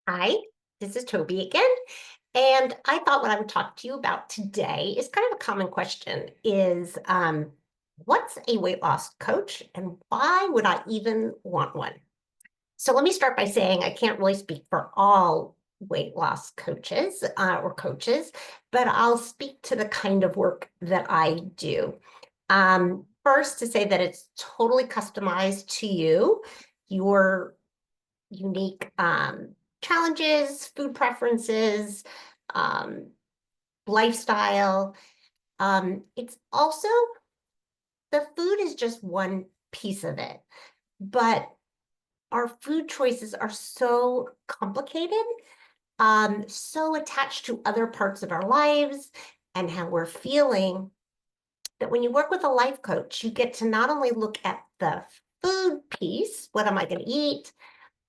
Hi, this is Toby again. And I thought what I would talk to you about today is kind of a common question what's a weight loss coach and why would I even want one? So let me start by saying I can't really speak for all weight loss coaches or coaches, but I'll speak to the kind of work that I do. First, to say that it's totally customized to you, your unique challenges, food preferences, um, lifestyle. It's also the food is just one piece of it, but our food choices are so complicated, so attached to other parts of our lives and how we're feeling that when you work with a life coach, you get to not only look at the food piece, what am I going to eat,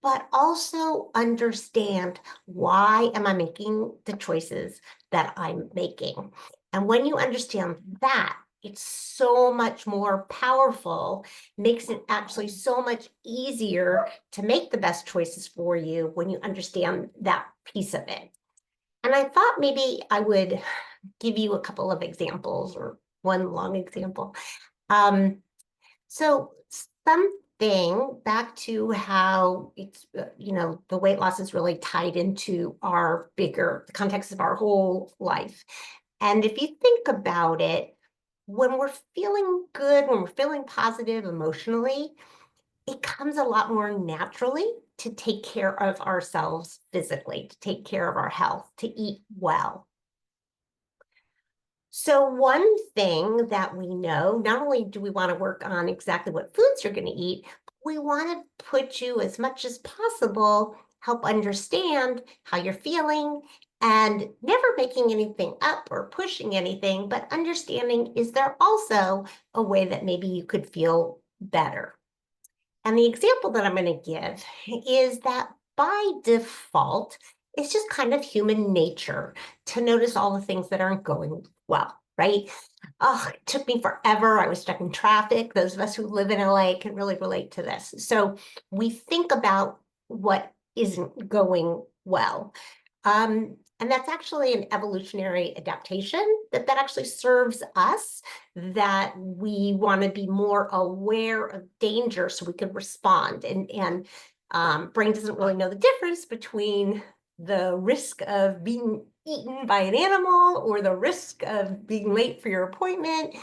but also understand why am I making the choices that I'm making. And when you understand that, it's so much more powerful, makes it actually so much easier to make the best choices for you when you understand that piece of it. And I thought maybe I would give you a couple of examples or one long example. Um, so something back to how it's, the weight loss is really tied into the context of our whole life. And if you think about it, when we're feeling good, when we're feeling positive emotionally, it comes a lot more naturally to take care of ourselves physically, to take care of our health, to eat well. So one thing that we know, not only do we want to work on exactly what foods you're going to eat, we want to put you as much as possible, help understand how you're feeling and never making anything up or pushing anything, but understanding, is there also a way that maybe you could feel better? And the example that I'm going to give is that by default, it's just kind of human nature to notice all the things that aren't going well, right? Oh, it took me forever. I was stuck in traffic. Those of us who live in LA can really relate to this. So we think about what isn't going well. And that's actually an evolutionary adaptation that actually serves us, that we want to be more aware of danger so we can respond. And brain doesn't really know the difference between the risk of being eaten by an animal or the risk of being late for your appointment.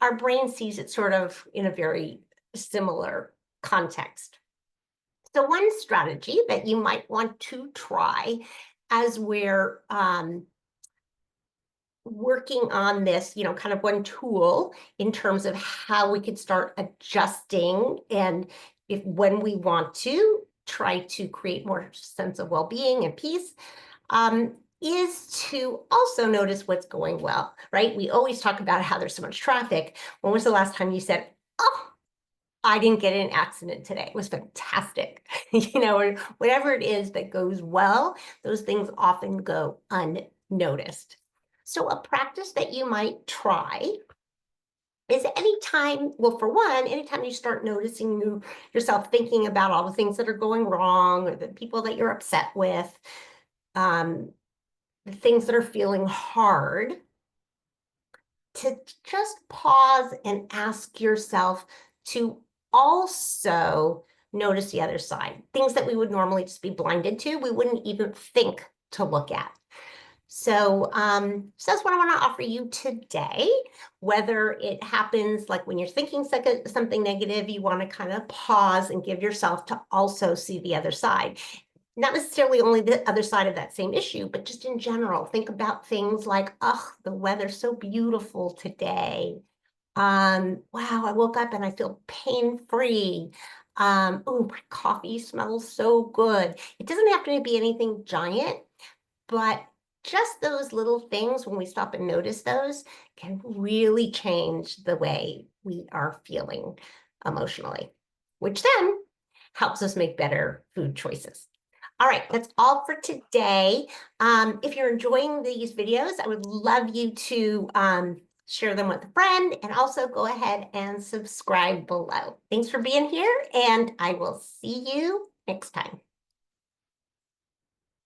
Our brain sees it sort of in a very similar context. So one strategy that you might want to try as we're working on this, kind of one tool in terms of how we could start adjusting, and if when we want to try to create more sense of well-being and peace, is to also notice what's going well, right? We always talk about how there's so much traffic. When was the last time you said, oh, I didn't get in an accident today? It was fantastic. Or whatever it is that goes well, those things often go unnoticed. So a practice that you might try is anytime, well, for one, anytime you start noticing yourself thinking about all the things that are going wrong or the people that you're upset with, um, the things that are feeling hard, to just pause and ask yourself to also notice the other side. Things that we would normally just be blinded to, we wouldn't even think to look at. So that's what I want to offer you today. Whether it happens like when you're thinking something negative, you want to kind of pause and give yourself to also see the other side. Not necessarily only the other side of that same issue, but just in general, think about things like, oh, the weather's so beautiful today. Wow, I woke up and I feel pain-free. Oh, my coffee smells so good. It doesn't have to be anything giant, but just those little things, when we stop and notice those, can really change the way we are feeling emotionally, which then helps us make better food choices. All right, that's all for today. If you're enjoying these videos, I would love you to share them with a friend, and also go ahead and subscribe below. Thanks for being here, and I will see you next time.